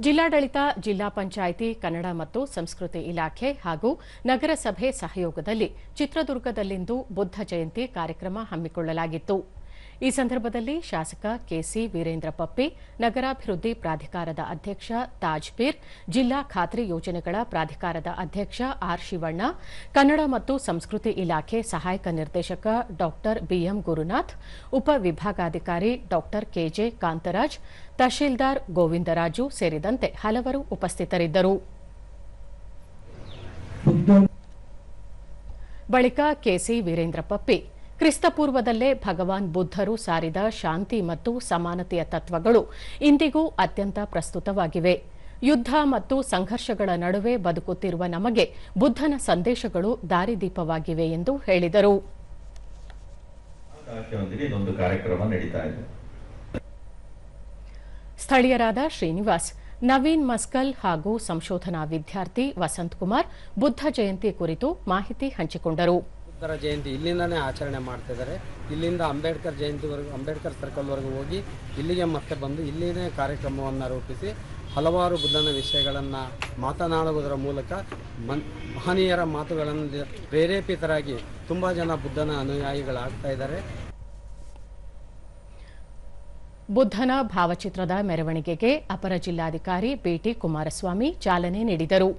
ಜಿಲ್ಲಾಡಳಿತ, ಜಿಲ್ಲಾ ಪಂಚಾಯಿತಿ, ಕನ್ನಡ ಮತ್ತು ಸಂಸ್ಕೃತಿ ಇಲಾಖೆ ಹಾಗೂ ನಗರಸಭೆ ಸಹಯೋಗದಲ್ಲಿ ಚಿತ್ರದುರ್ಗದಲ್ಲಿಂದು ಬುದ್ಧ ಜಯಂತಿ ಕಾರ್ಯಕ್ರಮ ಹಮ್ಮಿಕೊಳ್ಳಲಾಗಿತ್ತು. ಈ ಸಂದರ್ಭದಲ್ಲಿ ಶಾಸಕ ಕೆಸಿ ವೀರೇಂದ್ರ ಪಪ್ಪಿ, ನಗರಾಭಿವೃದ್ಧಿ ಪ್ರಾಧಿಕಾರದ ಅಧ್ಯಕ್ಷ ತಾಜ್ ಪೀರ್, ಜಿಲ್ಲಾ ಖಾತ್ರಿ ಯೋಜನೆಗಳ ಪ್ರಾಧಿಕಾರದ ಅಧ್ಯಕ್ಷ ಆರ್ ಶಿವಣ್ಣ, ಕನ್ನಡ ಮತ್ತು ಸಂಸ್ಕೃತಿ ಇಲಾಖೆ ಸಹಾಯಕ ನಿರ್ದೇಶಕ ಡಾ ಬಿಎಂ ಗುರುನಾಥ್, ಉಪ ವಿಭಾಗಾಧಿಕಾರಿ ಡಾ ಕೆಜೆ ಕಾಂತರಾಜ್, ತಹಶೀಲ್ದಾರ್ ಗೋವಿಂದರಾಜು ಸೇರಿದಂತೆ ಹಲವರು ಉಪಸ್ಥಿತರಿದ್ದರು. ಬಳಿಕ ಕೆಸಿ ವೀರೇಂದ್ರ ಪಪ್ಪಿ, ಕ್ರಿಸ್ತಪೂರ್ವದಲ್ಲೇ ಭಗವಾನ್ ಬುದ್ಧರು ಸಾರಿದ ಶಾಂತಿ ಮತ್ತು ಸಮಾನತೆಯ ತತ್ವಗಳು ಇಂದಿಗೂ ಅತ್ಯಂತ ಪ್ರಸ್ತುತವಾಗಿವೆ. ಯುದ್ಧ ಮತ್ತು ಸಂಘರ್ಷಗಳ ನಡುವೆ ಬದುಕುತ್ತಿರುವ ನಮಗೆ ಬುದ್ಧನ ಸಂದೇಶಗಳು ದಾರಿದೀಪವಾಗಿವೆ ಎಂದು ಹೇಳಿದರು. ಸ್ಥಳೀಯರಾದ ಶ್ರೀನಿವಾಸ್, ನವೀನ್ ಮಸ್ಕಲ್ ಹಾಗೂ ಸಂಶೋಧನಾ ವಿದ್ಯಾರ್ಥಿ ವಸಂತ್ ಕುಮಾರ್ ಬುದ್ಧ ಜಯಂತಿ ಕುರಿತು ಮಾಹಿತಿ ಹಂಚಿಕೊಂಡರು. ಬುದ್ಧರ ಜಯಂತಿ ಇಲ್ಲಿಂದಾನೇ ಆಚರಣೆ ಮಾಡ್ತಿದ್ದಾರೆ. ಇಲ್ಲಿಂದ ಅಂಬೇಡ್ಕರ್ ಜಯಂತಿವರೆಗೂ, ಅಂಬೇಡ್ಕರ್ ಸರ್ಕಲ್ವರೆಗೂ ಹೋಗಿ ಇಲ್ಲಿಗೆ ಮತ್ತೆ ಬಂದು ಇಲ್ಲಿನೇ ಕಾರ್ಯಕ್ರಮವನ್ನು ರೂಪಿಸಿ ಹಲವಾರು ಬುದ್ಧನ ವಿಷಯಗಳನ್ನು ಮಾತನಾಡುವುದರ ಮೂಲಕ ಮಹನೀಯರ ಮಾತುಗಳನ್ನು ಪ್ರೇರೇಪಿತರಾಗಿ ತುಂಬ ಜನ ಬುದ್ಧನ ಅನುಯಾಯಿಗಳಾಗ್ತಾ ಇದ್ದಾರೆ. ಬುದ್ಧನ ಭಾವಚಿತ್ರದ ಮೆರವಣಿಗೆಗೆ ಅಪರ ಜಿಲ್ಲಾಧಿಕಾರಿ ಬಿಟಿ ಕುಮಾರಸ್ವಾಮಿ ಚಾಲನೆ ನೀಡಿದರು.